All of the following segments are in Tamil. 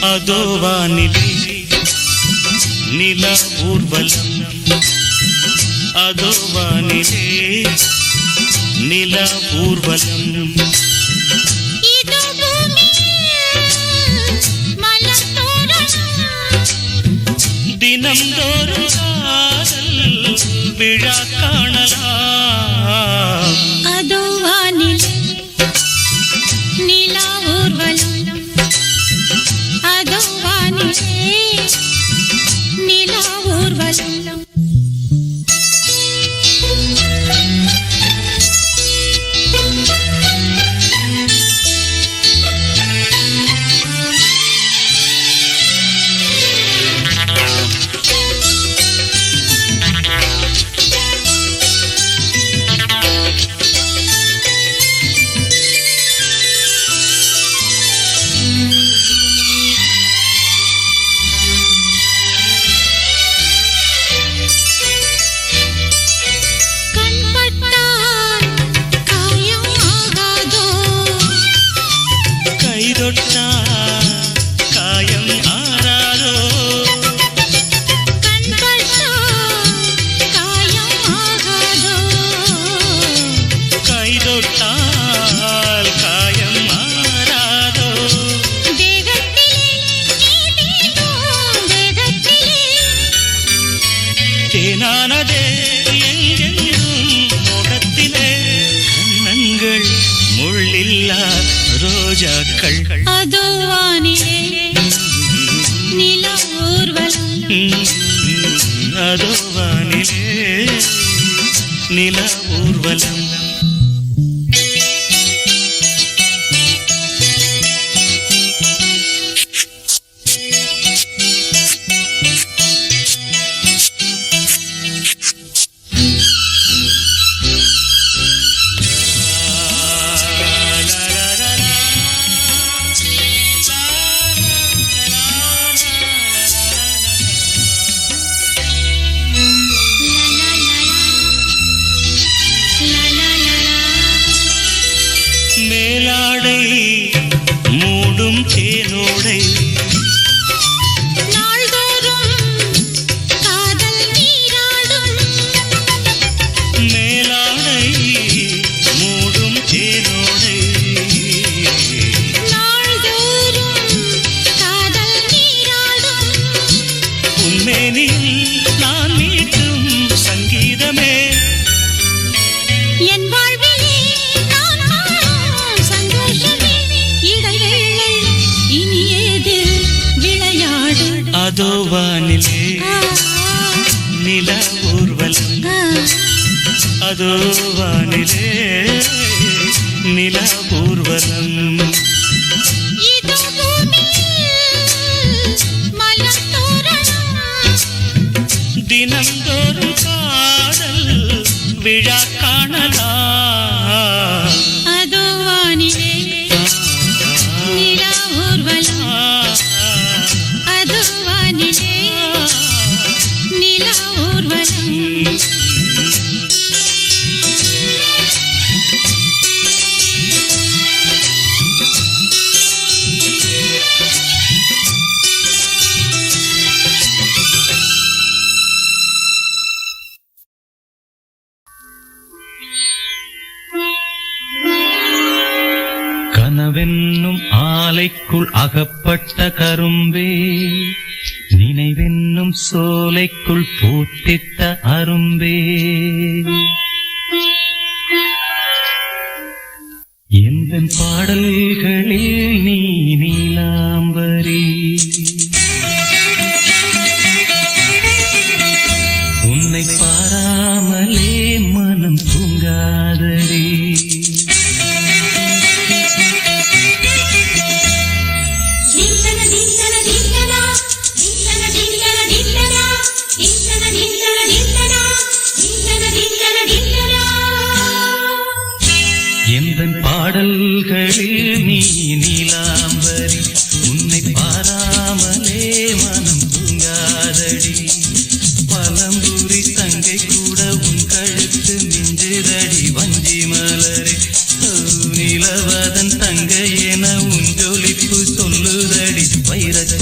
அதோ வானிலே நில ஊர்வலம், அதோ வானிலே நில ஊர்வலம். தினம்தோறும் காதல் விழா காணலாம். அதோ வானிலே நிலா ஊர்வலம், அதோ வானிலே நிலா ஊர்வலம். தேனானதே எங்கெங்கும் முகத்திலே கண்ணங்கள் முள்ளில்லா ரோஜாக்கள். அதோ வானிலே நிலா ஊர்வலம், அதோ வானிலே நில ஊர்வலம். மேலாடை மூடும் தேனோடை, நாள்தோறும் காதல் நீராடும். மேலாடை மூடும் தேனோடை, நாள்தோறும் காதல் நீராடும். உன்மேனில் நான் மீட்டும் சங்கீதமே, என் வாழ்விலே நான் காணும் சந்தோஷமே. இடைவேளை இனியேது விளையாடு. அதோ வானிலே நில ஊர்வலம், அதோ வானிலே நில ஊர்வலம். இதோ பூமியில் மலர் தோரணம், தினம்தோறும் காதல் விழா காணலாம். அதோ வானிலே நிலா ஊர்வலம், அதோ வானிலே நிலா ஊர்வலம். கனவென்னும் ஆலைக்குள் அகப்பட்ட கரும்பே, நினைவென்னும் சோலைக்குள் பூத்திட்ட அரும்பே, எந்தன் பாடல்களில் நீ நீலாம்பரி, உன்னை பாராமலே மனம் தூங்காதடி. எந்தன் பாடல்களில் நீ நீலாம்பரி, உன்னை பாராமலே மனம் தூங்காதடி. பழம்புரி தங்கை கூட உன் கழுத்து மிஞ்சுதடி வஞ்சி மலரே. நிலவதன் தங்கை என உன் ஜொலிப்பு சொல்லுதடி வைரச்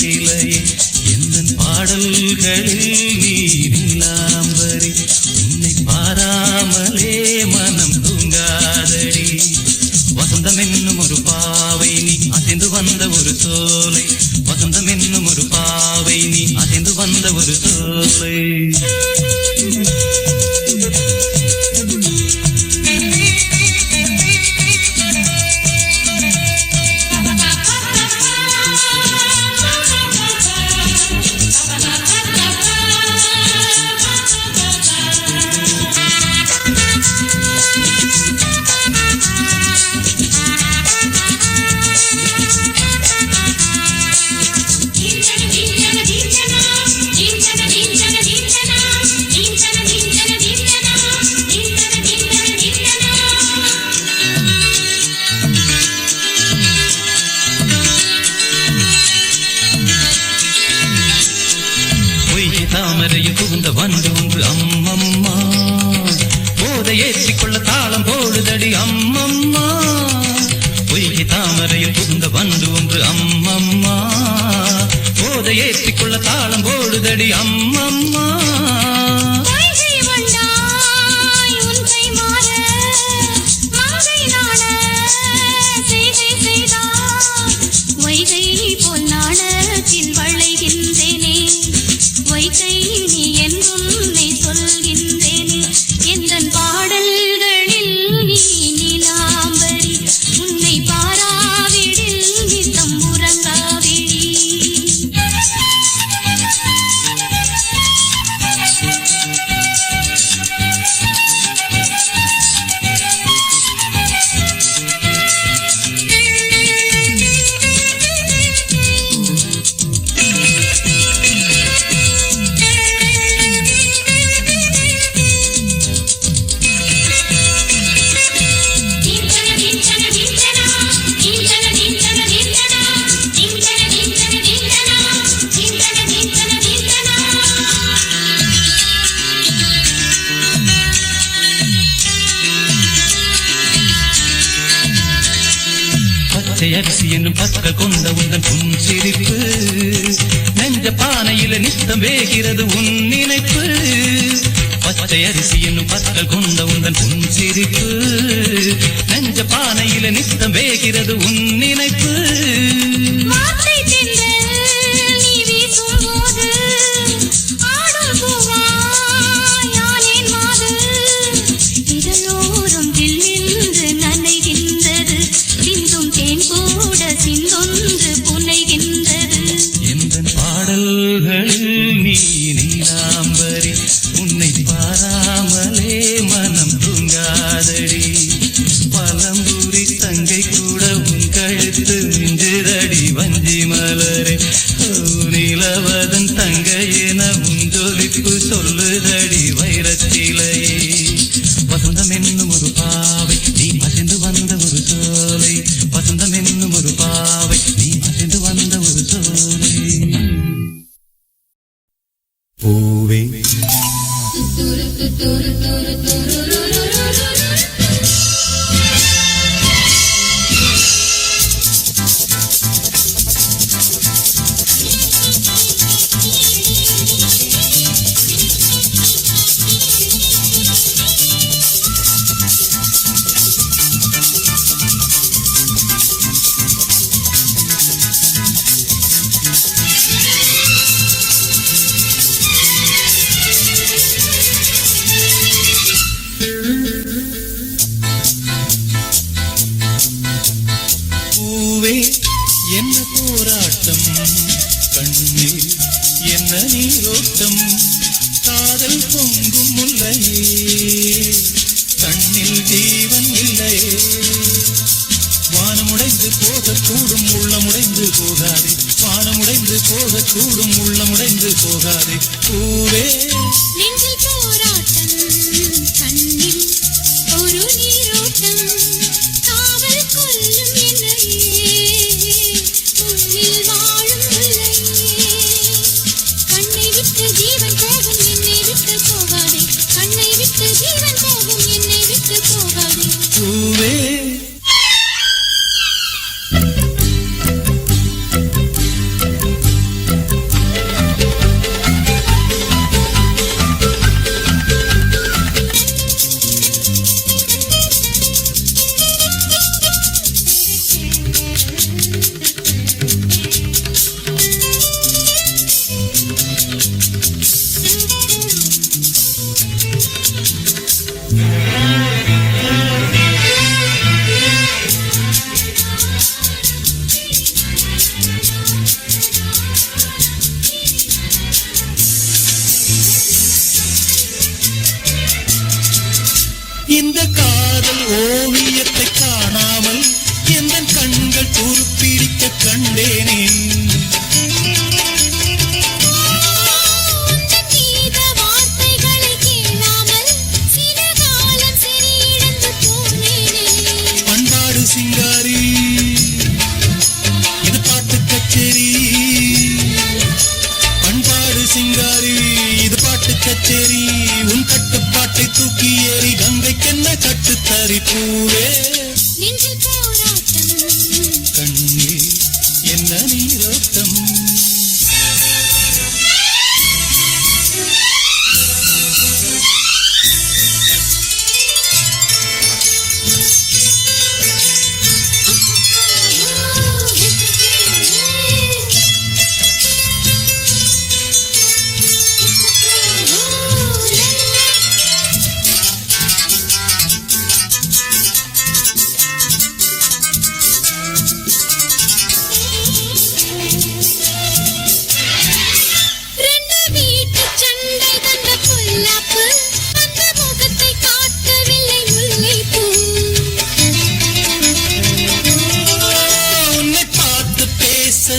போதை ஏற்றிக்கொள்ள தாளம் போடுதடி அம்மம்மா பொய்கை தாமரையில் புகுந்த வந்து ஒன்று அம்மம்மா போதை ஏற்றிக்கொள்ள தாளம் போடுதடி அம்மம்மா அரிசி என்னும் பற்கள் கொண்ட உந்தன் புன்சிரிப்பு நெஞ்ச பானையில நித்தம் வேகிறது உன் நினைப்பு பச்சை அரிசி என்னும் பற்கள் கொண்ட உந்தன் புன்சிரிப்பு நெஞ்ச பானையில நித்தம் வேகிறது உன் நினைப்பு சொல்லுதடி வைரத்திலேயே வசந்தம் என்னும் ஒரு பாவை நீ மசிந்து வந்த ஒரு சோலை வசந்தம் என்னும் ஒரு பாவை நீ மசிந்து வந்த ஒரு சோலை பூவே என்ன போராட்டம் கண்ணில் என்ன நீரோட்டம் காதல் பொங்கும் முல்லையே கண்ணில் ஜீவன் இல்லையே வானமுடைந்து போகக்கூடும் உள்ளமுடைந்து போகாதே வானமுடைந்து போகக்கூடும் உள்ளமுடைந்து போகாதே பூவே இந்த காதல் ஓவியத்தை காணாமல் எந்த கண்கள் துருப்பிடிக்க கண்டேனே பண்பாடு சிங்காரி இது பாட்டு கச்சேரி பண்பாடு சிங்காரி இது பாட்டு கச்சேரி உன் கட்டுப்பாட்டை தூக்கி ஏறி கங்கைக்கு பூமாரி பூவே நெஞ்சில் போராட்டம் கண்ணில் என்ன நீரோட்டம்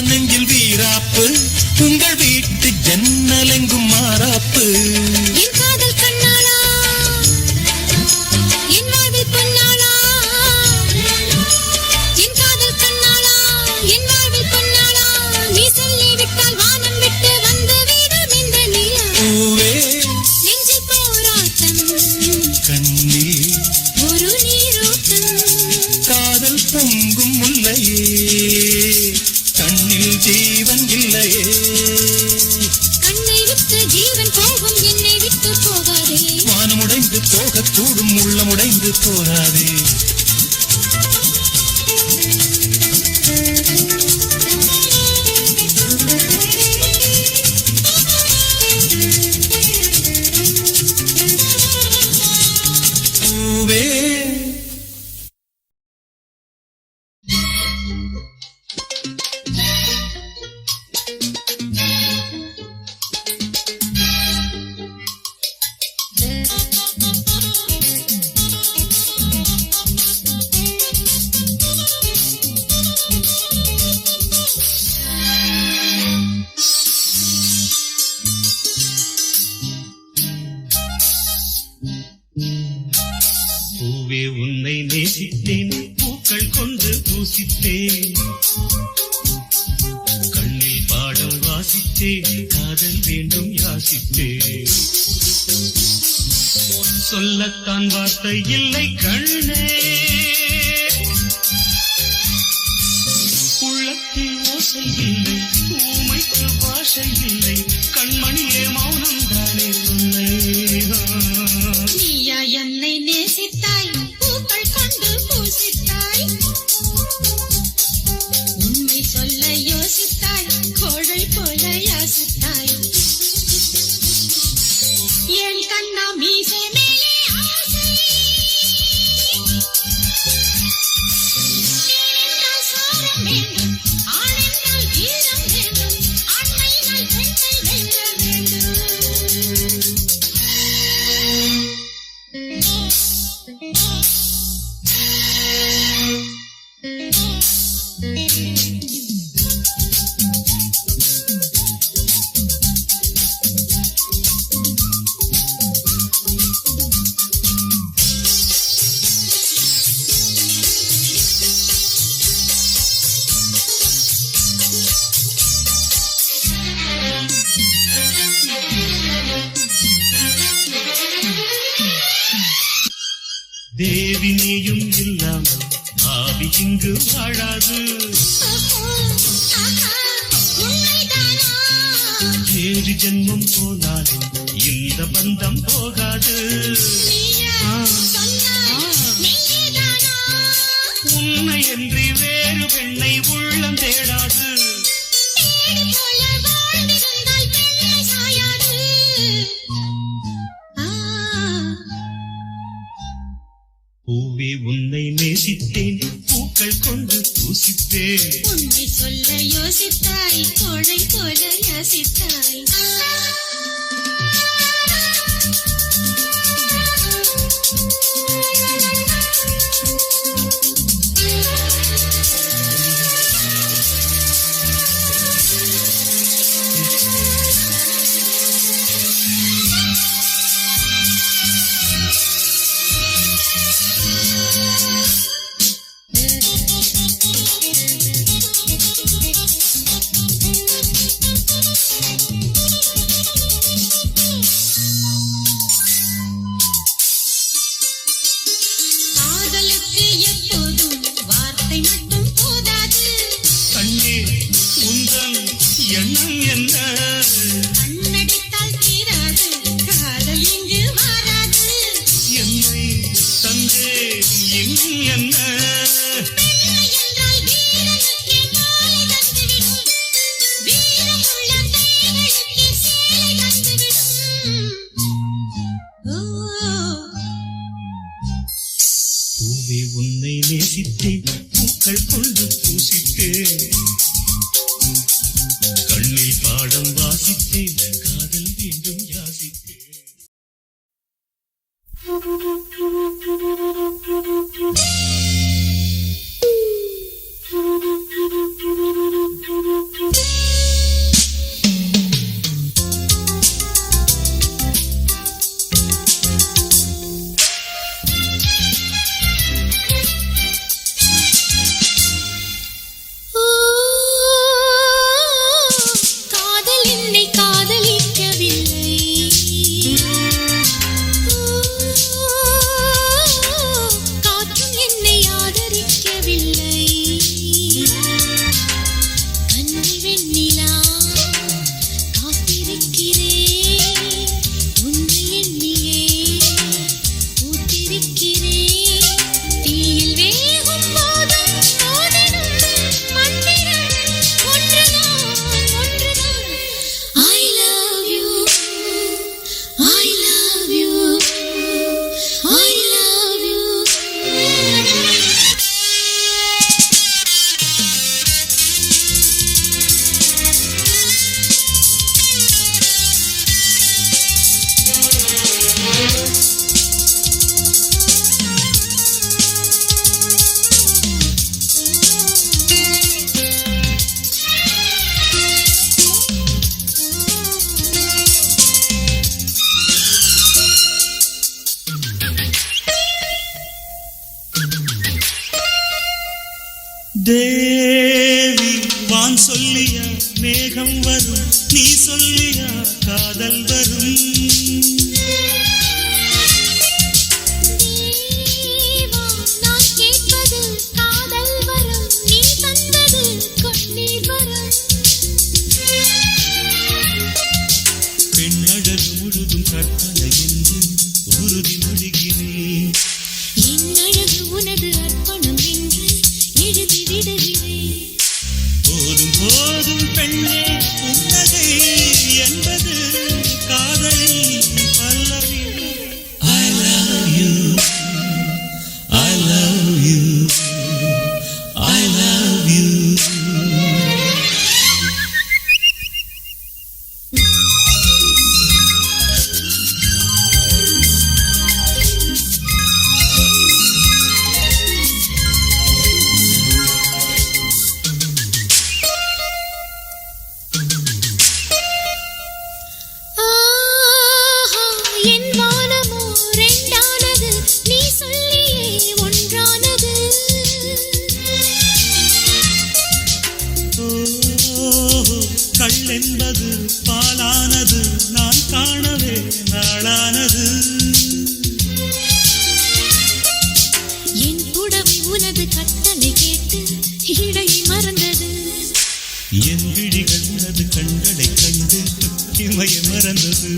நெஞ்சில் வீராப்பு உங்கள் வீட்டு ஜன்னலெங்கும் மாறாப்பு என் காதல் கண்ணாளா என் வாழ்வில் பொன்னாளா என் காதல் கண்ணாளா என் வாழ்வில் பொன்னாளா நீ சொல்லிவிட்டால் வானம் விட்டு வந்து விடும் இந்த நிலா பூவே நெஞ்சில் போராட்டம் கண்ணில் ஒரு நீரோட்டம் காதல் பொங்கும் முல்லையே கண்ணில் ஜீவன் இல்லையே கண்ணை விட்டு ஜீவன் போகும் என்னை விட்டு போகாதே வானமுடைந்து போகக்கூடும் உள்ளமுடைந்து போகாதே பூவே பூவே உன்னை நேசித்தேன் பூக்கள் கொண்டு பூசித்தேன் கண்ணில் பாடம் வாசித்தேன் காதல் வேண்டும் யாசித்தேன் சொல்லத்தான் வார்த்தை இல்லை கண்ணே உள்ளத்தில் ஓசை இல்லை ஊமைக்கு பாஷை இல்லை கண்மணியே மௌனம் தானே சொன்னை நீயா என்னை நேசித்தாய் பூக்கள் கொண்டு பூசித்தாய் உண்மை சொல்ல யோசித்தாய் கோழை போல யாசித்தாய் என் கண்ணா மீசை மேலே ஆசை தேனென்றால் சாரம் வேண்டும் ஆணென்றால் வீரம் வேண்டும் ஆண்மையினால் பெண்ணை வெல்ல வேண்டும் தேவி நீயும் இல்லாமல் ஆவி இங்கு வாழாது ஏழு ஜென்மம் போனாலும் இந்த பந்தம் போகாது உன்னை என்று வேறு பெண்ணை உள்ளம் தேடாது பூவே உன்னை நேசித்தேன் பூக்கள் கொண்டு பூசித்தேன் உண்மை சொல்ல யோசித்தாய் கோழை போல யாசித்தாய் இன்னும் என்ன பெண்மை என்றால் வீரனுக்கே மாலை தந்துவிடும். வீரமுள்ள கைகளுக்கே சேலை தந்துவிடும். ஓ பூவே உன்னை நேசித்தேன், பூக்கள் கொண்டு பூசித்தேன், கண்ணில் பாடம் வாசித்தேன், காதல் மீண்டும் யாசித்தேன். காதல் என்னை காதலிக்கவில்லை. காற்றும் என்னை ஆதரிக்கவில்லை. கன்னி வெண்ணிலா காத்திருக்கிறேன். உன்னை எண்ணியே பூத்திருக்கிறேன். தீயில் வேகும் போதும் மோதிடும் மந்திரம் ஒன்றுதான், ஒன்றுதான். I love you, I love you, I love you. தேவி வான் சொல்லியா மேகம் வரும், நீ சொல்லியா காதல் வரும். தேவா நான் கேட்பது காதல் வரும். நீ தந்தது கண்ணீர் வரும். பெண்ணழகு முழுதும் கற்பனை என்று உறுதி மொழிகிறேன். என் அழகு உனது அர்ப்பணம் என்று எழுதி விடுகிறேன். போதும் போதும் பெண்ணே புன்னகை என்பது காதலின் பல்லவி. I love you, I love you, I love you. ஆஹா என் வானமோ ரெண்டானது. நீ சொல்லியே ஒன்றானது. ஓ கள் என்பது பாலானது, நான் காணவே நாளானது. என் புடவை உனது கட்டளை கேட்டு இடையை மறந்தது. என் விழிகள் உனது கண்களை கண்டு இமைய மறந்தது.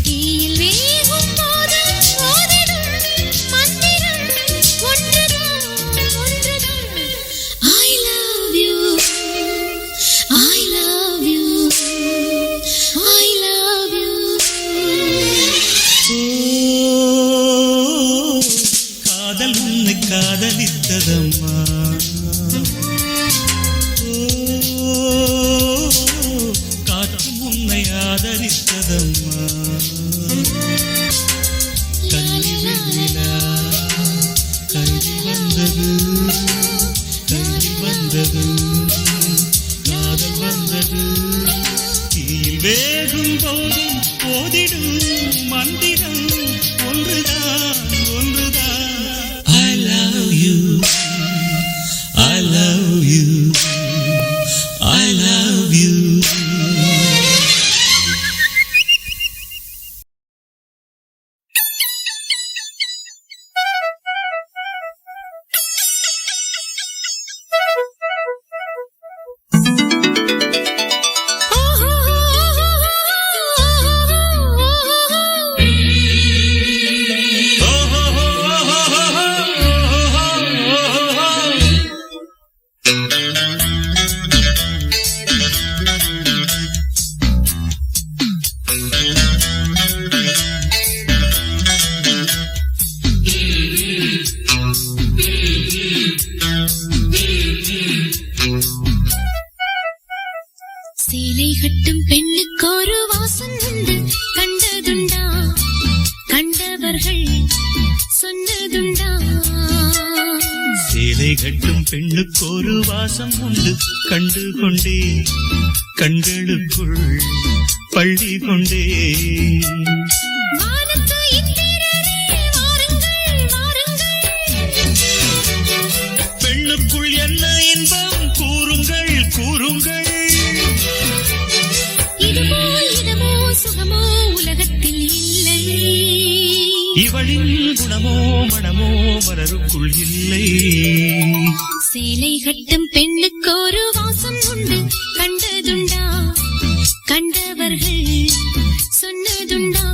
தீயில் வேகும் போதும் மோதிடும் மந்திரம் ஒன்றுதான், ஒன்றுதான். I love you, I love you, I love you. ஓ காதல் உன்னை காதலித்ததம்மா. ஓ காற்று உன்னை ஆதரித்ததம்மா. கண்ணி வெண்ணிலா கல்வி வந்தது, கல்வி வந்தது, காதல் வந்தது. தீயில் வேகும் போதும் போதிடும் மந்திரம் ஒன்றுதான், ஒன்றுதான். I love you, I love you, I love you. ஆஹா சேலை கட்டும் பெண்ணுக்கு ஒரு வாசம் உண்டு கண்டு கொண்டே கண்களுக்குள் பள்ளி கொண்டே பெண்ணுக்குள் என்ன இன்பம் கூறுங்கள் கூறுங்கள் இதமோ சுகமோ உலகத்தில் இல்லை இவளின் குணமோ மனமோ மலருக்குள் இல்லை சேலை கட்டும் பெண்ணுக்கு ஒரு வாசம் உண்டு கண்டதுண்டா கண்டவர்கள் சொன்னதுண்டா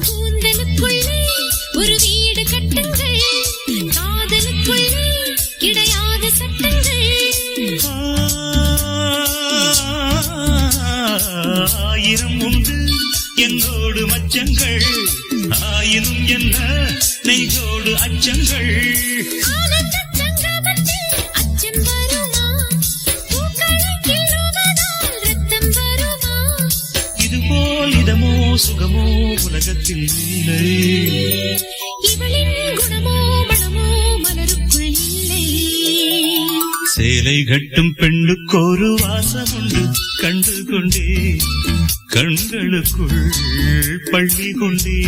கூந்தலுக்குள்ளே ஒரு வீடு கட்டுங்கள் காதலுக்குள்ளே கிடையாத சட்டங்கள் ஆயிரம் உண்டு என்னோடு மச்சங்கள் ஆயினும் என்ன நெஞ்சோடு அச்சங்கள் அச்சம் வருமா பூக்களை கிள்ளுவதால் ரத்தம் வருமா இதுபோல் இதமோ சுகமோ உலகத்தில் இல்லை இவளின் குணமோ மனமோ மலருக்குள் இல்லை சேலை கட்டும் பெண்ணுக்கு ஒரு வாசம் உண்டு கண்டு கொண்டே கண்களுக்குள் பள்ளி கொண்டே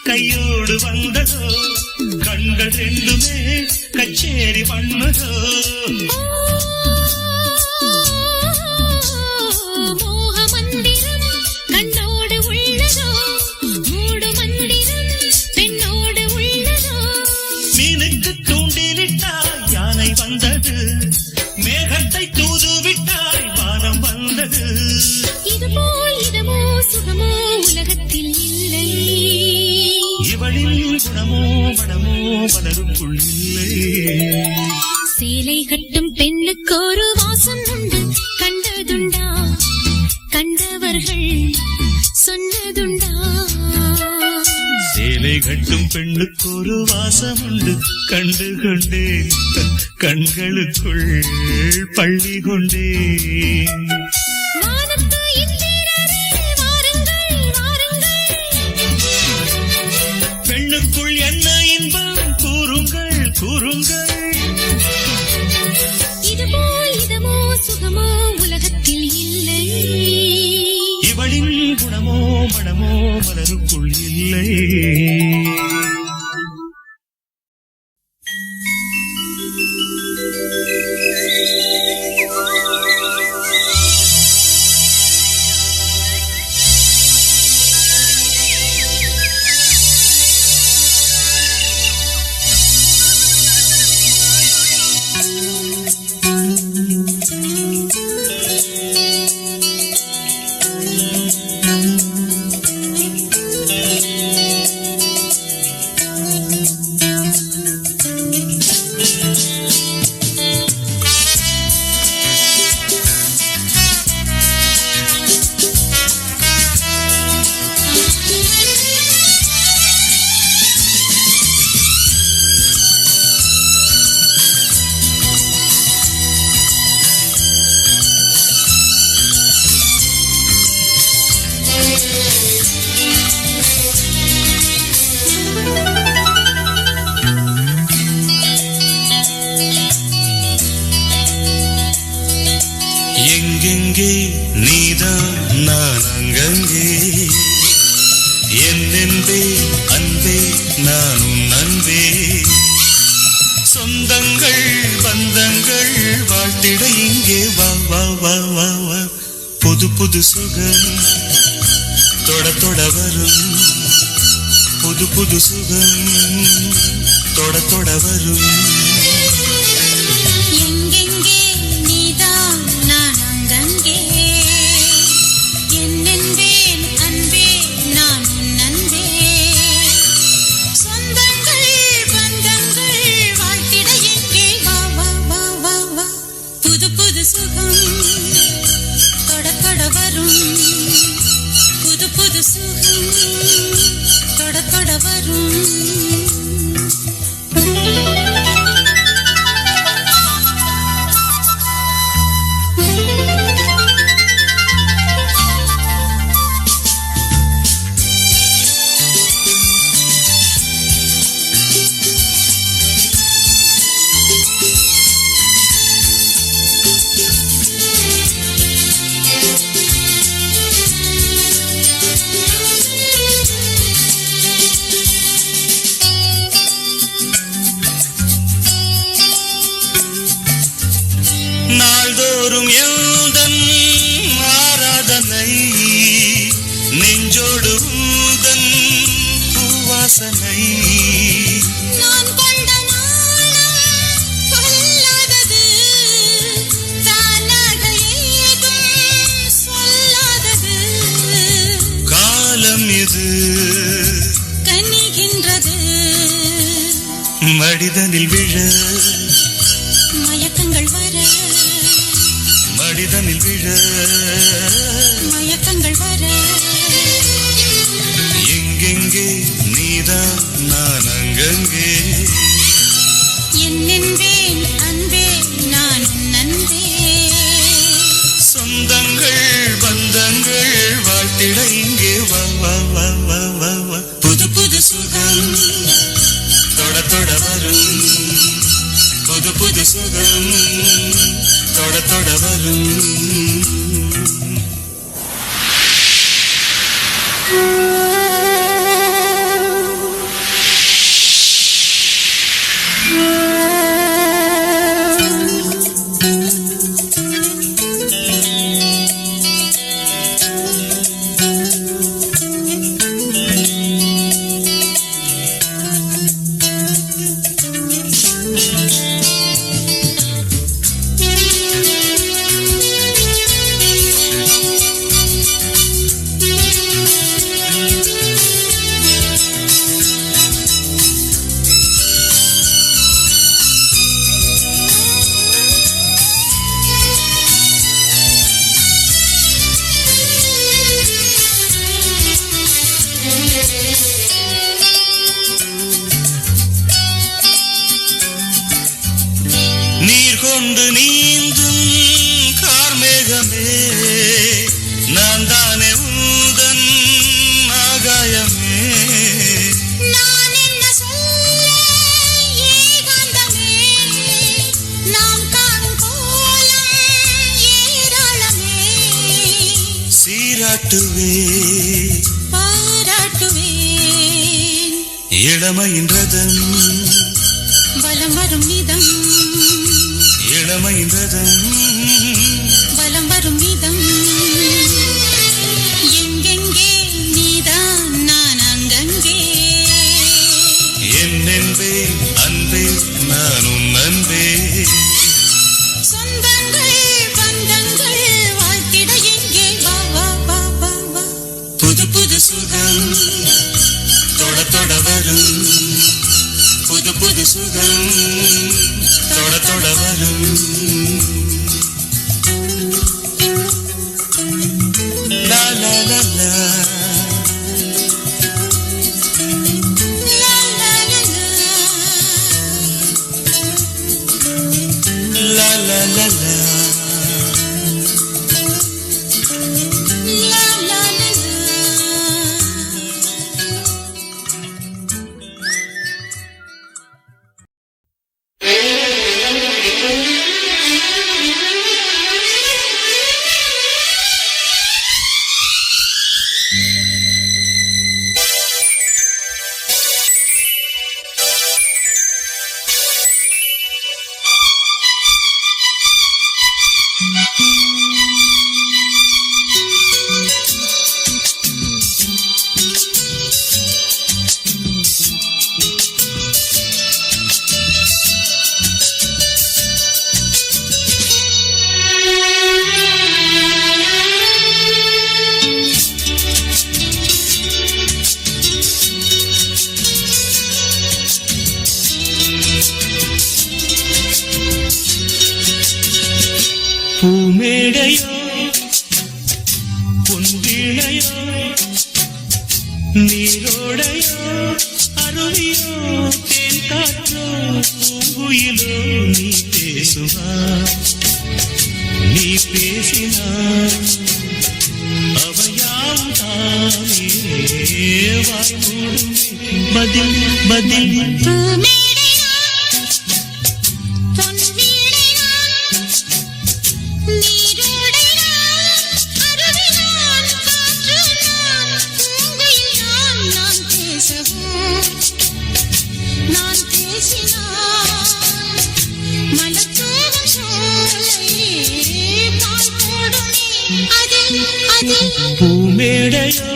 கையோடு வந்ததோ கண்கள் ரெண்டுமே கச்சேரி பண்ணதோ மோக மந்திரம் கண்ணோடு உள்ளதோ மூடு மந்திரம் பெண்ணோடு உள்ளதோ மீனுக்கு தூண்டிலிட்டாய் யானை வந்தது மேகத்தை தூதுவிட்டாய் வானம் வந்தது இதமோ சுகமோ உலகத்தில் இல்லை இவளின் குணமோ மனமோ மலருக்குள் இல்லை சேலை கட்டும் பெண்ணுக்கு ஒரு வாசம் உண்டு கண்டதுண்டா கண்டவர்கள் சொன்னதுண்டா சேலை கட்டும் பெண்ணுக்கு ஒரு வாசம் உண்டு கண்டு கொண்டேன் கண்களுக்குள் பள்ளி கொண்டேன் பெண்ணுக்குள் என்ன இன்பம் கூறுங்கள் கூறுங்கள் இதமோ சுகமோ உலகத்தில் இல்லை இவளின் குணமோ மனமோ மலருக்குள் இல்லை சொந்தங்கள் பந்தங்கள் வாழ்த்திட இங்கே வா வா வா வா வா. புது புது சுகம் தொட தொட வரும். புது புது சுகம் தொட தொட வரும். எங்கெங்கே நீதான் நான் அங்கங்கே என்னென்பேன் அன்பே நான் உன் அன்பே. சொந்தங்கள் பந்தங்கள் வாழ்த்திட எங்கே வா வா வா வா வா. புது புது சுகம் தொட தொட வரும். புது புது சுகம் தொட தொட வரும். நாள்தோறும் எந்தன் ஆராதனை நெஞ்சோடு உந்தன் பூவாசனை. நான் கொண்ட நாளும் கொல்லாதது தானாக ஏதும் சொல்லாதது. காலம் இது கனிகின்றது மடிதனில் விழ. மயக்கங்கள் வர மடிதனில் விழ. மயக்கங்கள் வர. எங்கெங்கே நீதான் நான் அங்கங்கே என்னென்பேன் அன்பே நான் உன் அன்பே. சொந்தங்கள் பந்தங்கள் வாழ்த்திட இங்கே வா வா வா வா வா வா. புது புது சுகம் தொட தொட வரும். புது புது சுகம் தொட தொட வரும். நீர் கொண்டு நீந்தும் கார்மேகமே நான் தானே உந்தன் ஆகாயமே. நான் என்ன சொல்ல ஏகாந்தமே நாம் காணும் கோலம் ஏராளமே. சீராட்டுவே பாராட்டுவேன் இளமையின் ரதம். பலம் வரும் விதம் இளமையின் ரதம். பலம் வரும் விதம். எங்கெங்கே நீதான் நான் அங்கங்கே என்னென்பே அன்பே நான் உன் அன்பே. சொந்தங்கள் பந்தங்கள் வாழ்த்திட எங்கே வா வா வா வா வா. புது புது சுகம் தொட தொட வரும். புது புது சுகம் தொட தொட வரும். பூமேடையோ பொன்வீணையோ நீரோடையோ அருவியோ தேன் காற்றோ பூங்குயிலோ நீ பேசுவா நீ பேசினாய் அவையாம் தானே வாய் மூடுமே பதில் பதில் பூமேடையோ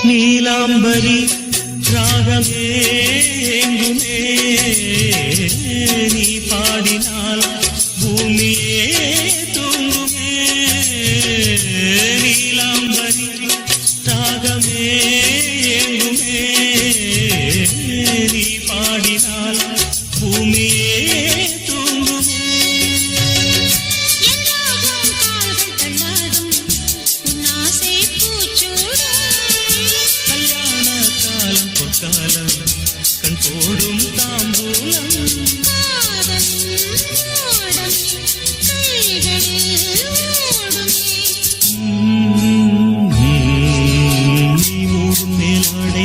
நீலாம்பரி ராகமே எங்குமே நீ பாடினால் பூமியே தூங்குமே நீலாம்பரி ராகமே எங்குமே நீ பாடினால் பூமியே தூங்குமே காலம் கண் போடும் தாம்பூலம் நீ மூடும் மேலாடை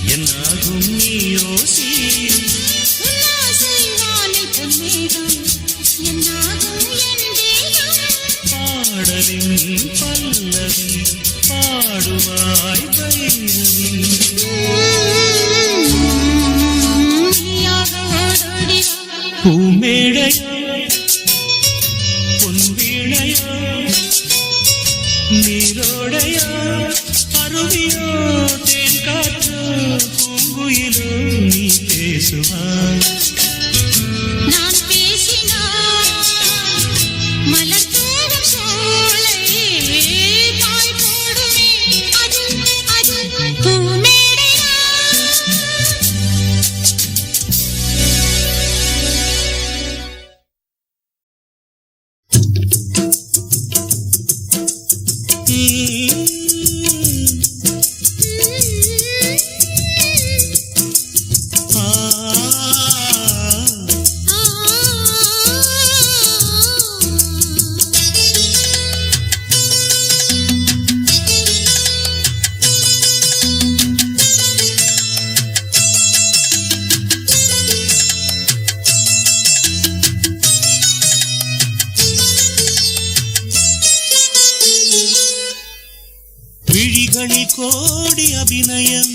என்னாகும் நீ யோசி பாடலின் பல்லவி பாடுவாய் பைரவி பூமேடையோ பொன்வீணையோ நீரோடையோ அருவியோ தேன் காற்றோ பூங்குயிலோ நீ பேசுவாய் நான் பேசினாய் மலர் தூவும் சோலை தாய் போடுமே அது பூமேடையா விழிகளில் கோடி அபிநயம்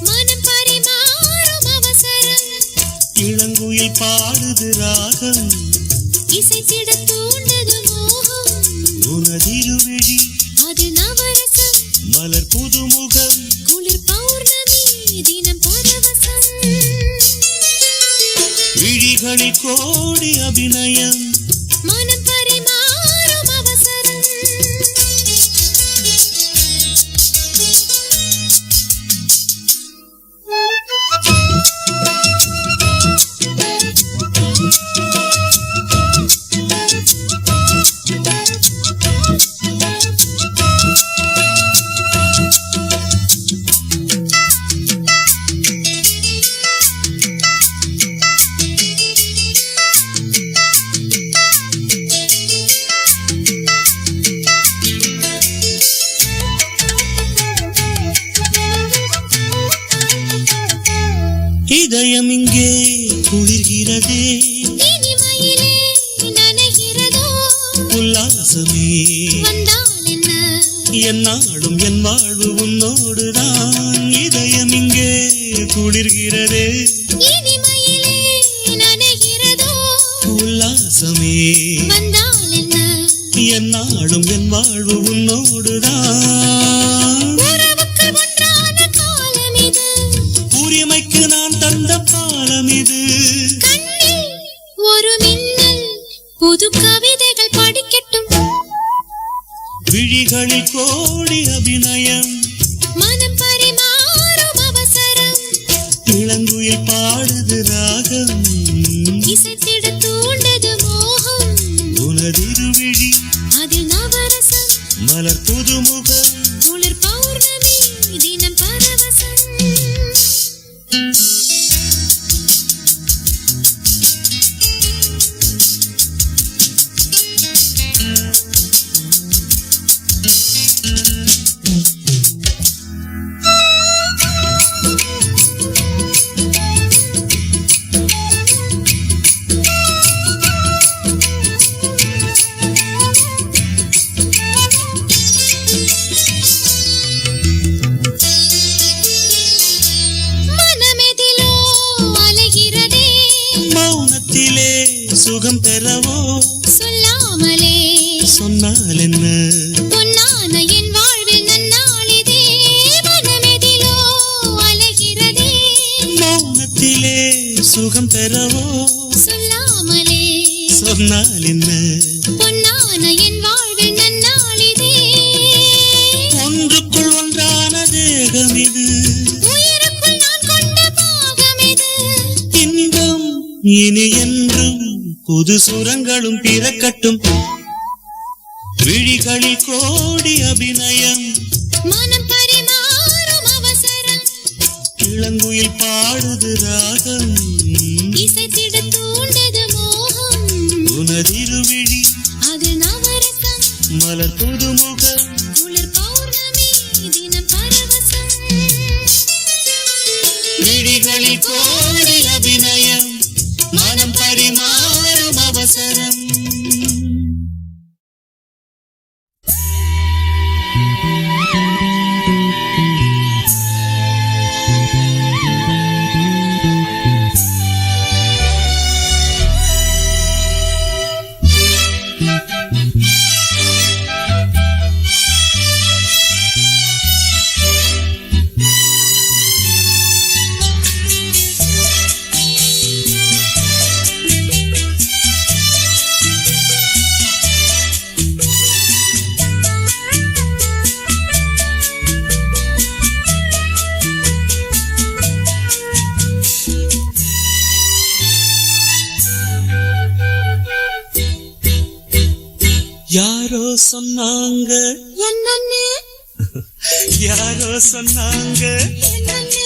மனம் பரிமாறும் அவசரம் இளங்குயில் பாடுது ராகம் இசைத்திட தூண்டது மோகம் உனதிருவிழி அது நவரசம் மலர் புதுமுகம் குளிர் பௌர்ணமி தினம் பரவசம் விழிகளில் கோடி அபிநயம் மனம் பரிமாறும் அவசரம் இதயம் இங்கே குளிர்கிறதே இனிமையிலே நனைகிறதோ உல்லாசமே வந்தால் என்ன என்னாலும் என் வாழ்வு உன்னோடுதான் இதயம் இங்கே குளிர்கிறதே இனிமையிலே நனைகிறதோ உல்லாசமே வந்தால் என்ன என்னாலும் என் வாழ்வு உன்னோடுதான் உறவுக்கு ஒன்றான காலம் இது உரிமைக்கு நான் தந்த பாலம் இது கண்ணில் ஒரு மின்னல் புது கவிதைகள் படிக்கட்டும் விழிகளில் கோடி அபிநயம் மனம் பரிமாறும் அவசரம் இளங்குயில் பாடுது ராகம் இசைத்திட தூண்டது மோகம் உனதிருவிழி அதில் நவரசம் மலர் புதுமுகம் குளிர் பௌர்ணமி தினம் பரவசம் மனமெதிலோ அலைகிறதே மௌனத்திலே சுகம் பெறவோ சொல்லாமலே சொன்னால் என்ன பொன்னான என் வாழ்வில் நன்னாளிதே மனமெதிலோ அலைகிறதே மௌனத்திலே சுகம் பெறவோ சொல்லாமலே சொன்னால் என்ன பொன்னான என் வாழ்வில் நன்னாளிதே ஒன்றுக்குள் ஒன்றான தேகம் இது உயிருக்குள் நான் கொண்ட பாகம் இது இன்பம் இனி என்றும் புது சுரங்களும் பிறக்கட்டும் விழிகளில் கோடி அபிநயம் மனம் பரிமாறும் அவசரம் இளங்குயில் பாடுது ராகம் இசைத்திட தூண்டது மோகம் உனதிருவிழி அது நவரசம் மலர் புதுமுகம் குளிர் பௌர்ணமி தினம் பரவசம் விழிகளில் கோடி அபிநயம் மனம் பரிமாறும் அவசரம் யாரோ சொன்னாங்க என்னன்னு யாரோ சொன்னாங்க என்னன்னு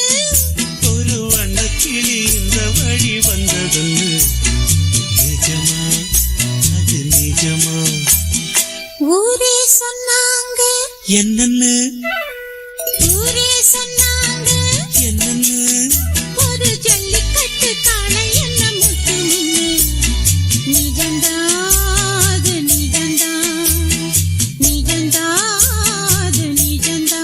ஒரு வண்ணக்கிளி இந்த வழி வந்ததுன்னு நிஜமா அது நிஜமா ஊரே சொன்னாங்க என்னன்னு ஊரே சொன்னாங்க என்னன்னு ஒரு ஜல்லிக்கட்டு காளை என்ன முட்டு நின்னு நிஜந்தா அது நிஜந்தா நிஜந்தா அது நிஜந்தா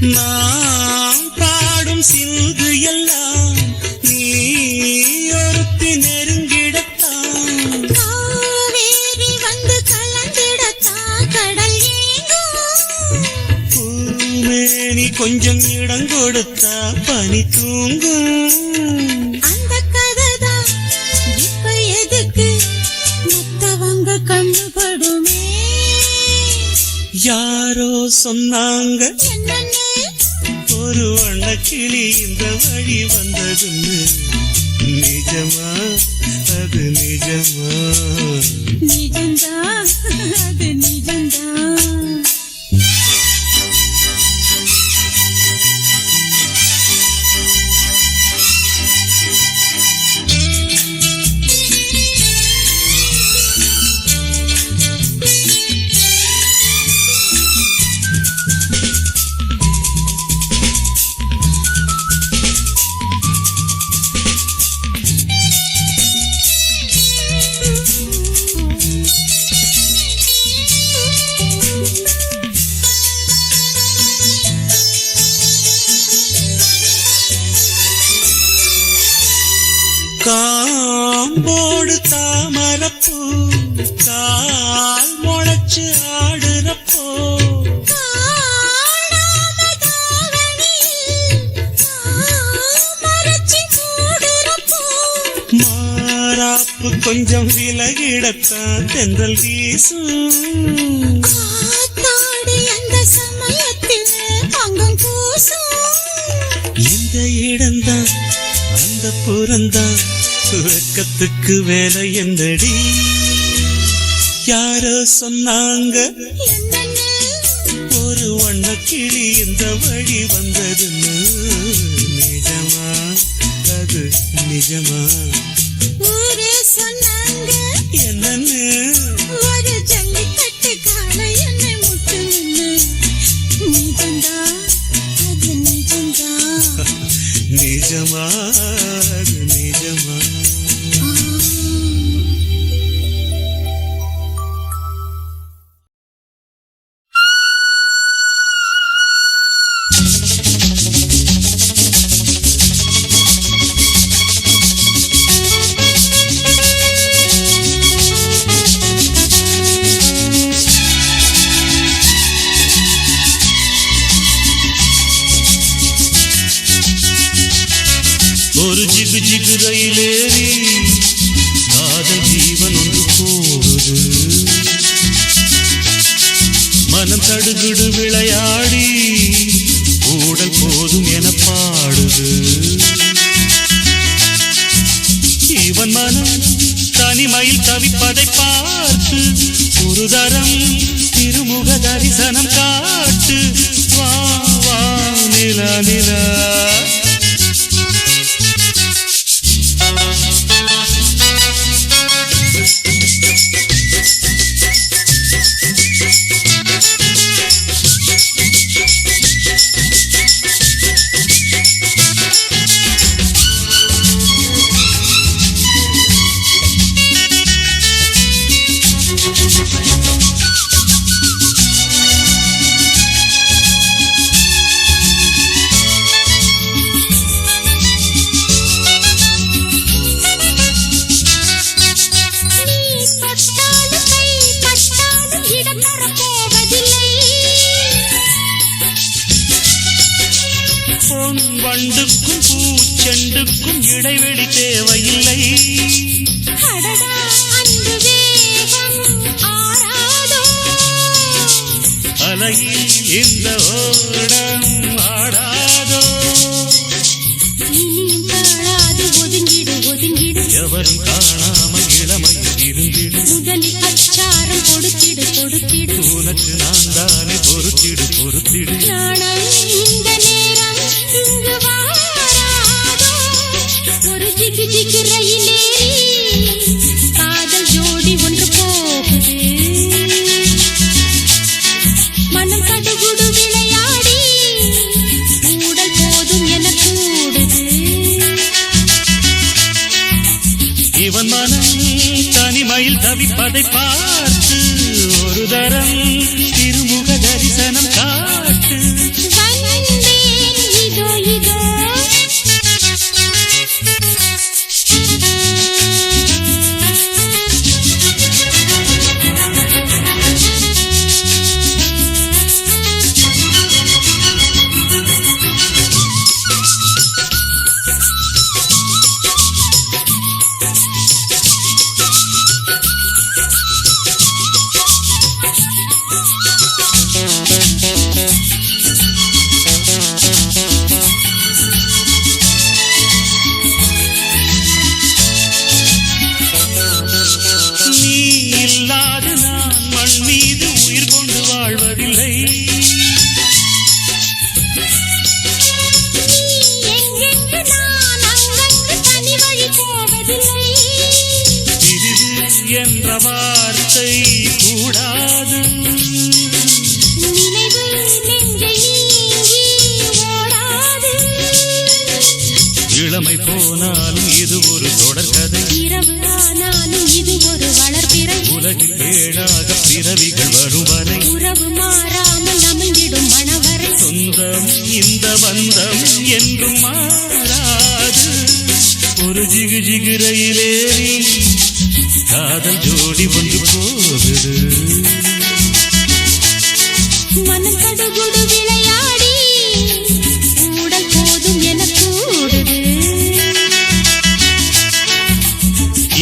நாம் பாடும் சிந்து எல்லாம் நீ ஒருத்தி நெருங்கிடத்தான். காவேரி வந்து கலந்திடத்தான் கடல் ஏங்கும். பூமேனி கொஞ்சம் இடம் கொடுத்தா பனி தூங்கும். அந்த கதைதான் இப்ப எதுக்கு மத்தவங்க கண்ணுபடுமே. யாரோ சொன்னாங்க என்னன்னு ஒரு வண்ணக்கிளி இந்த வழி வந்ததுன்னு. நிஜமா அது நிஜமா? நிஜம்தான், அது நிஜம்தான். காம்போடு தாமரப்பூ கால் முளைச்சு ஆடுறப்போ. காணாம தாவணியில் மறைச்சி மூடுறப்போ. மாறாப்பு கொஞ்சம் விலகிடத்தான் தென்றல் வீசும். காத்தாடி அந்த சமயத்தில் அங்கம் கூசும். இந்த இடம்தான் அந்த புறந்தான் வெக்கத்துக்கு வேலை என்னடி. யாரோ சொன்னாங்க என்னன்னு ஒரு வண்ணக்கிளி இந்த வழி வந்ததுன்னு. நிஜமா அது நிஜமா? ஊரே சொன்னாங்க என்னன்னு? ஒரு ஜல்லிக்கட்டு காளை என்னை முட்டு நின்னு. நிஜம்தான், அது நிஜம்தான். நிஜமா அது நிஜமா? ஒரு ஜிகு ஜிகு ரயிலேறி காதல் ஜீவன் ஒன்று போகுது. மனம் தடுகுடு விளையாடி ஊடல் போதும் என பாடுது. இவன் மனம் தனிமையில் தவிப்பதை பார்த்து ஒரு தரம் திருமுக தரிசனம் காட்டு. வா வா நிலா நிலா. வண்டுக்கும் பூச்செண்டுக்கும் இடைவெளி தேவையில்லை. அடடா அன்பு வேகம் ஆராதோ. அலையில் இந்த ஓடம் ஆடாதோ. இனியும் தாழாது ஒதுங்கிடு ஒதுங்கிடு. எவரும் காணாமல் இளமையில் இருந்திடு. முதலில் அச்சாரம் கொடுத்திடு கொடுத்திடு. உனக்கு நான் தானே பொறுத்திடு பொறுத்திடு. நாணம் இந்த நேரம் இங்கு வாராதோ. ஒரு ஜிகு ஜிகு ரயிலேறி காதல் ஜோடி ஒன்று போகுது. மனம் கடுகுடு விளையாடி ஊடல் போதும் என கூடுது. இவன் மனம் தனிமையில் தவிப்பதை பார்த்து ஒரு தரம் திருமுக தரிசனம் காட்டு. வண்ண வார்த்தை கூடாது. நினைவு நெஞ்சை நீங்கி ஓடாது. இளமை போனாலும் இது ஒரு தொடர்கதை. இரவு ஆனாலும் இது ஒரு வளர்பிறை. உலகில் ஏழாக பிறவிகள் வரும் வரை உறவு மாறாமல் அமைந்திடும் மணவரை. சொந்தம் இந்த பந்தம் என்றும் மாறாது. ஒரு ஜிகு ஜிகு ரயிலேறி காதல் ஜோடி ஒன்று போகுது. மனம் கடுகுடு விளையாடி ஊடல் போதும் என கூடுது.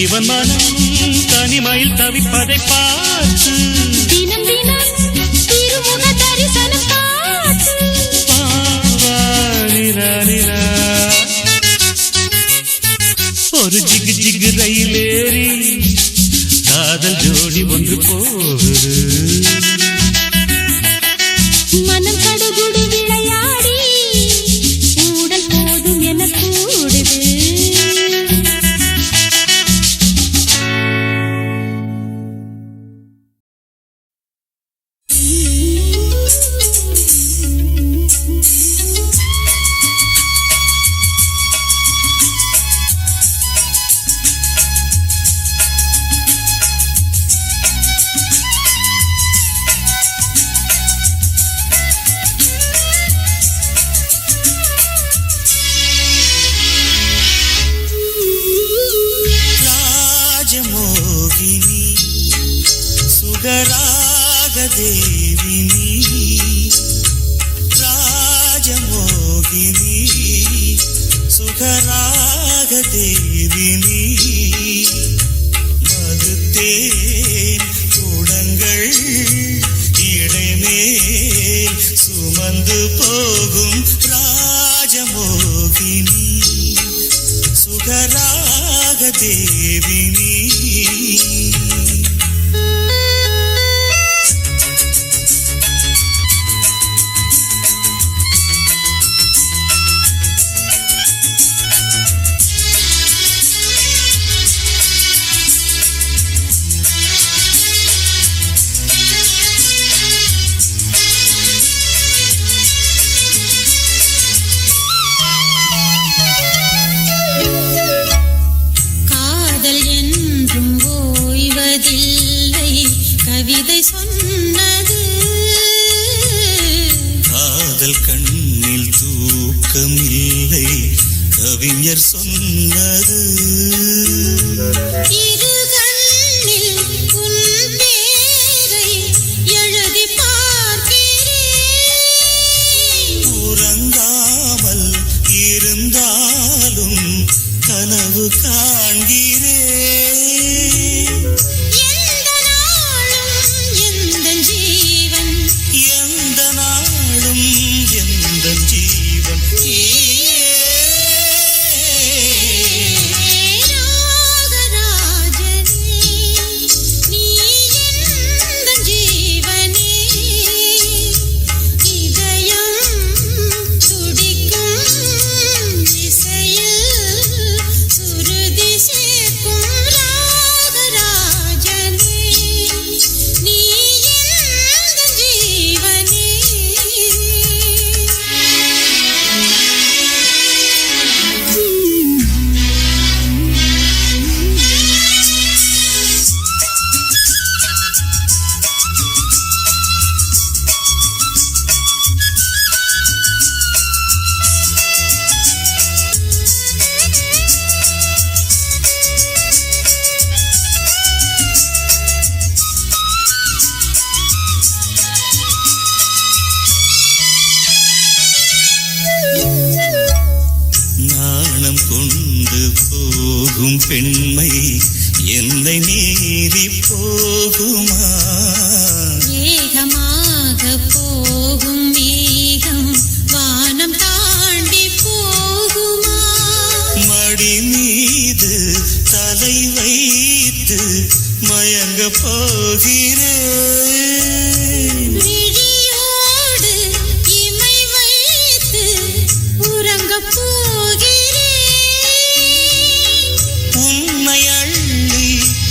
இவன் மனம் தனிமையில் தவிப்பதை பார்த்து தினம் தினம் திருமுக தரிசனம் காத்து. ஒரு ஜிகு ஜிகு ரயிலேறி காதல் ஜோடி ஒன்று போகுது. மனம் கடுகுடு விளையாடி ஊடல் போதும் என கூடுது. தேவினி ராஜமோகினி சுகராக தேவினி மதுத்தேன் கூடங்கள் இடைமேல் சுமந்து போகும் ராஜமோகினி சுகராக தேவினி. கவிதை சொன்னது காதல் கண்ணில் தூக்கமில்லை கவிஞர் சொன்னது. இரு கண்ணில் உன் பேரை எழுதி பார்க்கிறேன். உறங்காமல் இருந்தாலும் கனவு காண்கிறேன். பெண்மை என்னை மீறி போகுமா? வேகமாக போகும் மேகம் வானம் தாண்டி போகுமா? மடி மீது தலை வைத்து மயங்க போகிறேன். விழியோடு இமை வைத்து உறங்க போகிறேன். உன்னை அள்ளி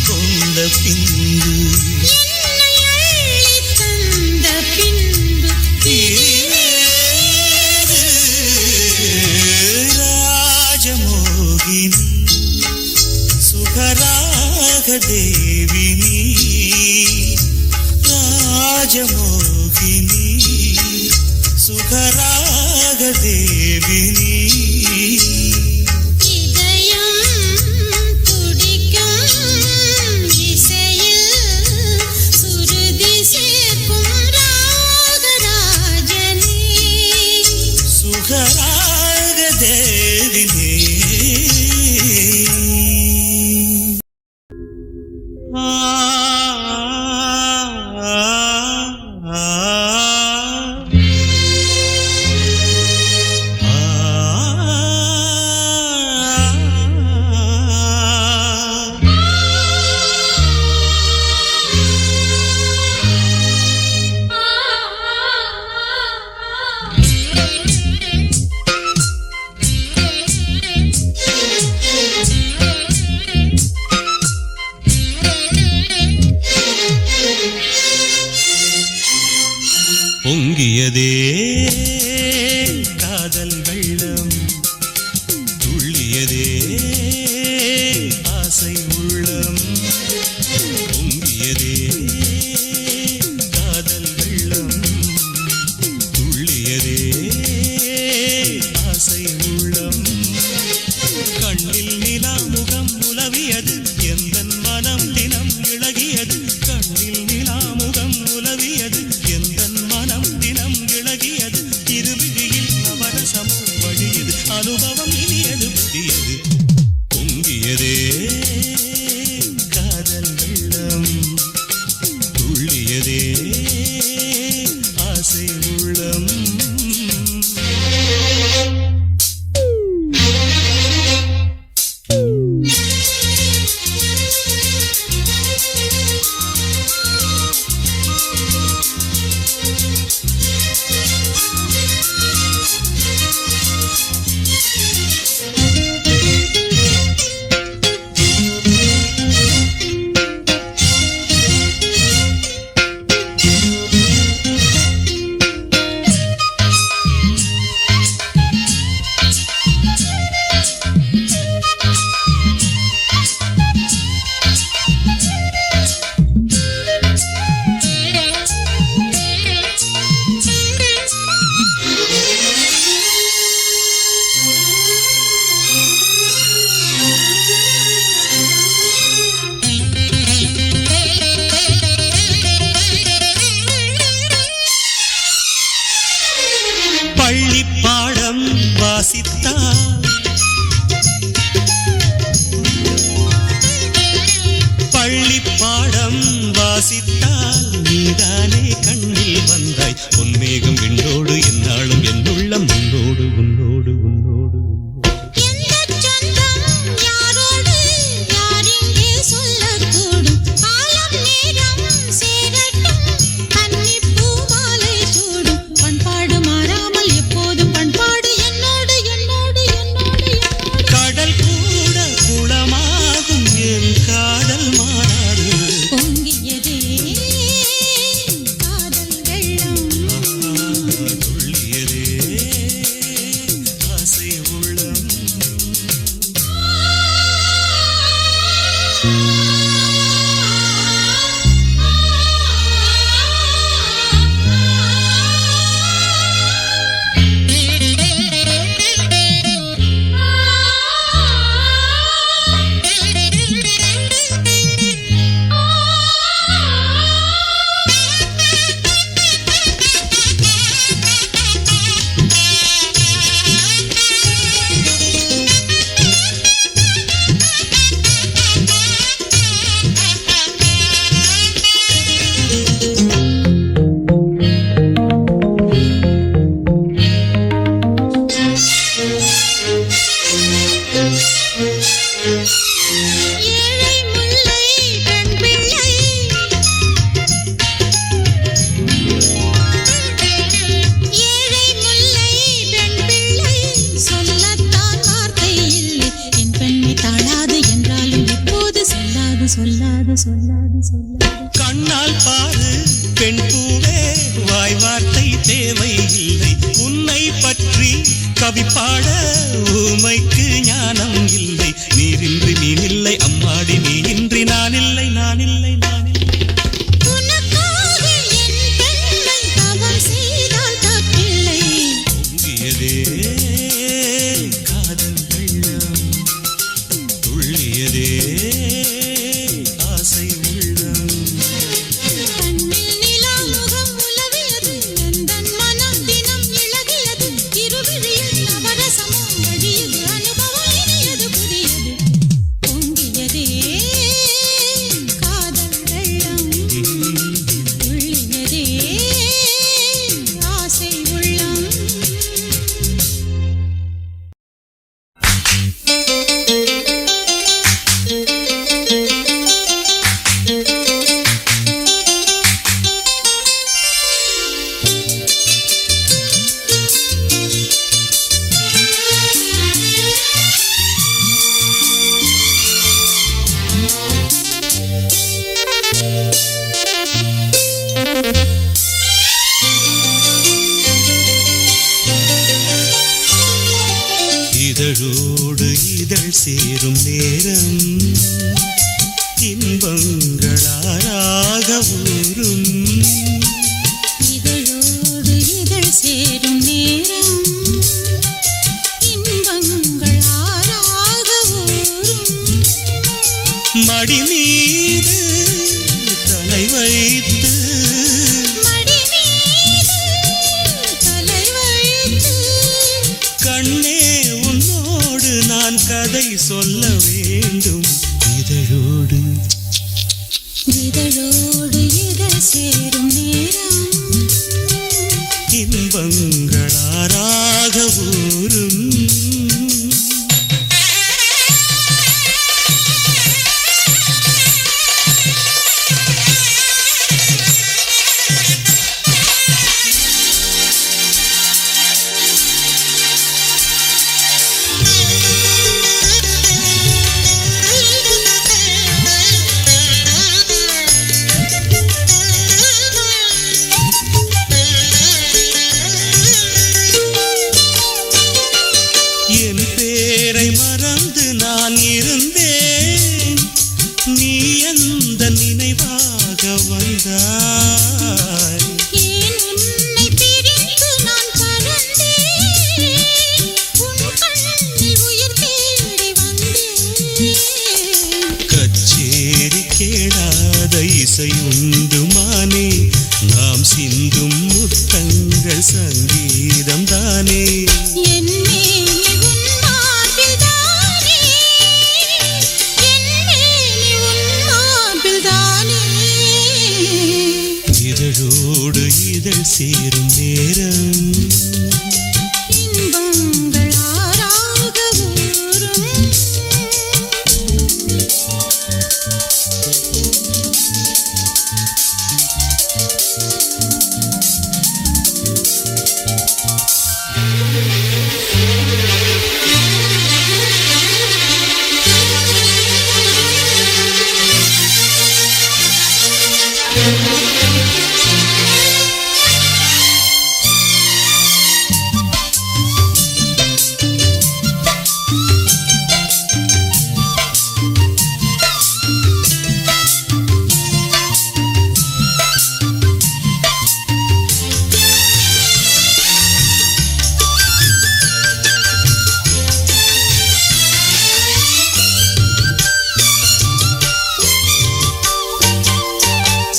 கொண்ட பின் தேவினி ராஜமோகினி சுகராக தேவினி பொங்கியதே காதல் வெள்ளம் துள்ளியதே ஆசை உள்ளம் பொங்கியதே காதல் வெள்ளம் துள்ளியதே ஆசை உள்ளம் கண்ணில் நிலா முகம் உலவியது எந்தன் மனம் தினம் இழகியது கண்ணில் நிலா முகம் உலவியது எந்தன் மனம் தினம் இழகியது இருவிழியில் நவரசமும் வழியது அனுபவம் இனியது புதியது பொங்கியதே காதல் வெள்ளம் துள்ளியதே ஆசை உள்ளம் பள்ளிப்பாடம் வாசித்தால் பள்ளிப்பாடம் வாசித்தால் நீதானே கண்ணில் வந்தாய் பொன்மேகம் விண்ணோடு என்னாலும் என்னுள்ளம் உன்னோடு உன்னோடு உன்னோடு சொல்லாது சொல்லாது சொல்லாது கண்ணால் பாரு பெண் பூவே வாய் வார்த்தை தேவை இல்லை உன்னை பற்றி கவி பாட ஊமைக்கு ஞானம் இல்லை நீரின்றி மீனில்லை அம்மாடி நீ இன்றி நான் இல்லை துள்ளியதே காதல் வெள்ளம், துள்ளியதே ஆசை உள்ளம். கண்ணில் நிலா முகம் உலவியது, எந்தன் மனம் தினம் இளகியது, இருவிழியில் நவரசமும் வழியது, அனுபவம் இனியது புதியது, பொங்கியதே காதல் வெள்ளம், துள்ளியதே ஆசை உள்ளம். இதழோடு இதழ் சேரும் நேரம் இன்பங்களாராக ஊரும். இதழோடு இதழ் சேரும் நேரம் இன்பங்கள் ஆறாக ஊரும். மடி மீது தலை வைத்து மடி மீது தலை வைத்து கண்ணே உன்னோடு நான் கதை சொல்ல வேண்டும். இதழோடு இதழோடு இதழ் சேரும் நேரம் இன்பங்களாராக ஊரும். என் பேரை மறந்து நான் இருந்தேன், நீ எந்த நினைவாக வந்தாய். ஏன் உன்னை பிரிந்து நான் பறந்தேன், உன் கண்ணில் உயிர் தேடி வந்தேன். கச்சேரி கேளாத இசையுண்டுமானே, நாம் சிந்தும் முத்தங்கள் சங்கீதம் தானே. என் மேனி உன் மார்பில் தானே, என் மேனி உன் மார்பில் தானே. இதழோடு இதழ் சேரும் நேரம் இன்பங்கள் ஆறாக ஊரும்.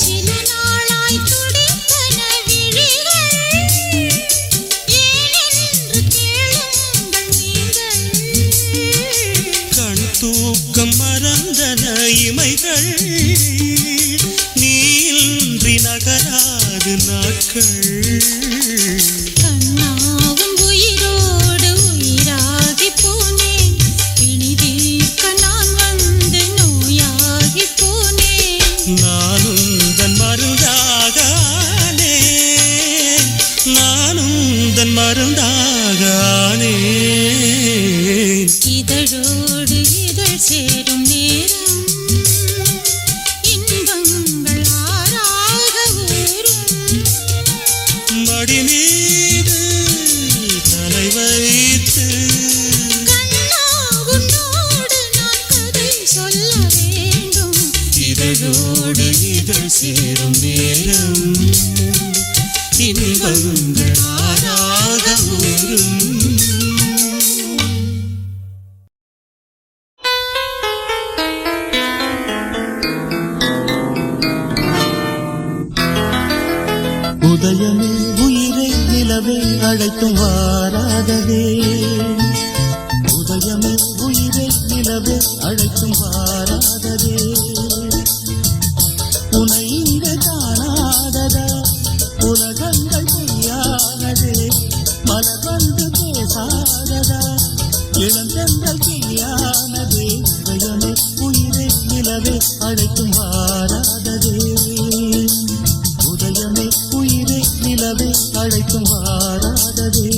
சில நாளாய் துடித்தன விழிகள், ஏனென்று கேளுங்கள் நீங்கள். கண் தூக்கம் மறந்தன இமைகள், நீன்றி நகராது நாட்கள். கண்ணாவும் உயிரோடு உயிராகி போனேன், பிணி தீர்க்க நான் வந்து நோயாகி போனேன். நானும் தன் மருந்தாகானே, நானும் தன் மருந்தாகானே. இதழோடு இதழ் சேரும் நேரம் இன்பங்கள் ஆறாக ஊரும். மடி மீது தலை வைத்து கண்ணா உன்னோடு நான் கதை சொல்ல வேண்டும். இதழோடு இதழ் சேரும் நேரம் இன்பங்கள் ஆறாக ஊரும். வாராததே உதயமே உயிரை நிலவே அழைக்கும் வாராததே உனை இங்கு காணாததா உலகங்கள் பொய்யானதே மலர் வந்து பேசாததா இளந்தென்றல் தீயானதே உதயமே உயிரை நிலவே அழைக்கும் வாராததே உதயமே உயிரை நிலவே அழைக்கும் வாராததே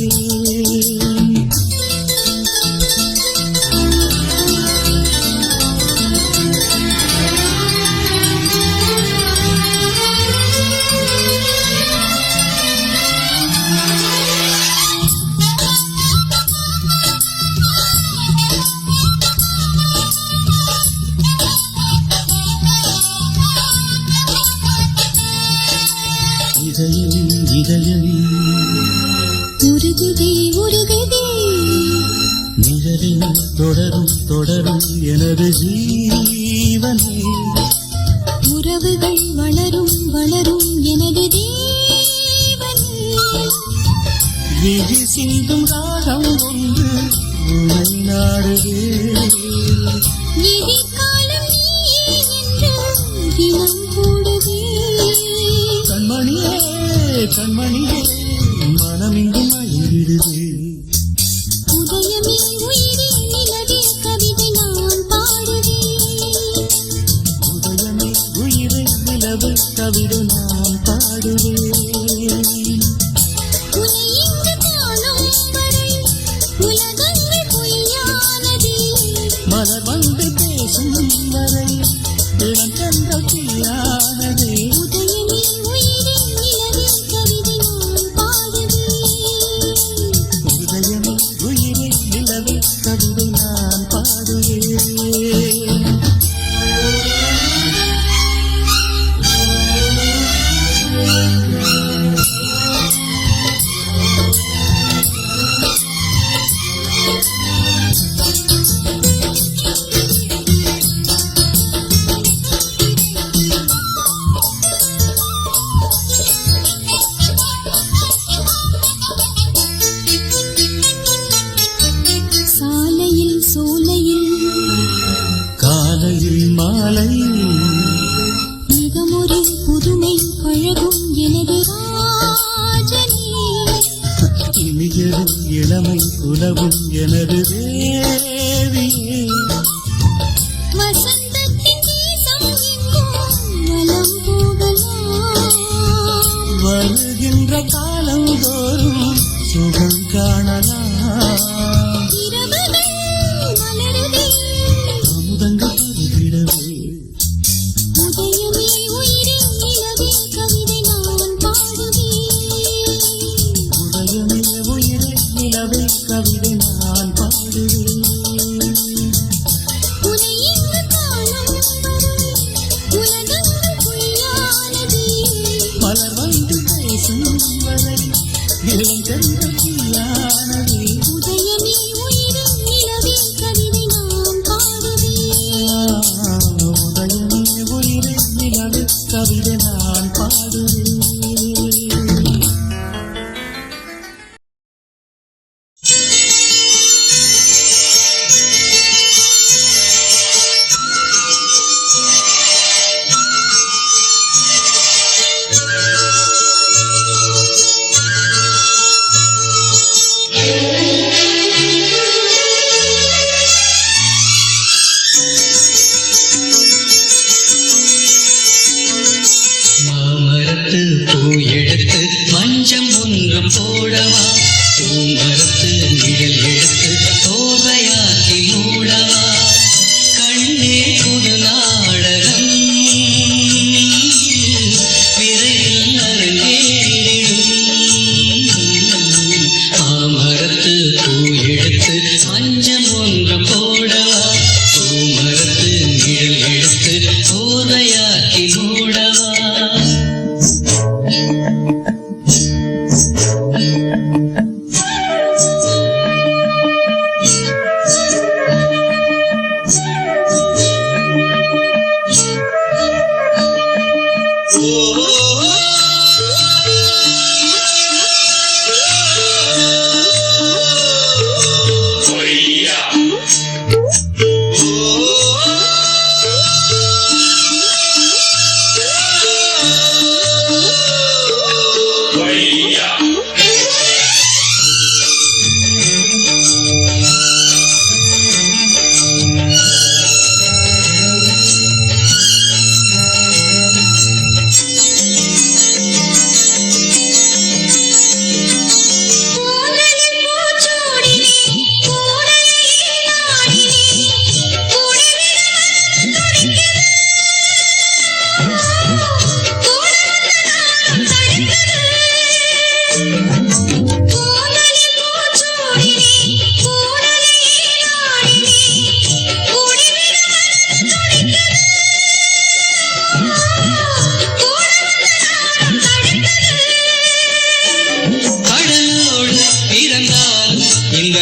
இதயம் உருகுதே உருகுதே நிழலில் தொடரும் தொடரும் எனது ஜீவனே உறவுகள் வளரும் வளரும் எனது தேவனே விழி சிந்தும் ராகம் ஒன்று உன்னை நாடுவே எதிர்காலம் நீயே என்று தினம் கூடுதே கண்மணியே கண்மணியே மனமிங்கும் மயங்கிடுதே உதயமே உயிரே நிலவே கவிதை நான் பாடுவேன் உதயமே உயிரை நிலவு கவிதை நான் பாடுவேன் உன்னை இங்கு காணும் வரை உலகங்கள் பொய்யானதே மலர் வந்து பேசும் வரை இளங்கங்கள் தீயானதே உதயமே உயிரே நிலவே கவிதை நான் பாடுவேன் உதயமே உயிரை நிலவு கவிதை நான் பாடுவேன் சாலையில் சோலையில் காலையில் மாலை மிகமொரு புதுமை பழகும் எனது ராஜனே இனியரும் இளமை புலவும் எனது தேவியே வசந்தத்தின் தேசம் எங்கும் வலம் போகலாம் வருகின்ற காலம் தோறும் சுகம் காணலாம் இரவுகள் மலருதே அமுதங்கள் பருகிடவே உதயமே உயிரே நிலவே கவிதை நான் பாடுவேன் உதயமே உயிரை நிலவே கவிதை நான் பாடுவேன் உன்னை இங்கு காணும் வரை உலகங்கள் பொய்யானதே மலர் வந்து பேசும் வரை இளங்கங்கள் தீயானதே உதயமே உயிரே நிலவே கவிதை நான் பாடுவேன் உதயமே உயிரை நிலவே கவிதை நான் பாடுவேன் மாமரத்து பூ எடுத்து மஞ்சம் ஒன்றும் போடவா பூமரத்து நிழல் எடுத்து தோவையாக்கி மூடவா கண்ணே புது நாடகம் விரைவில் அரங்கேறிடும் மாமரத்து பூ எடுத்து மஞ்சம் ஒன்றும் போடவா பூமரத்து நிழல் எடுத்து தோவையாக்கி மூடவா இந்த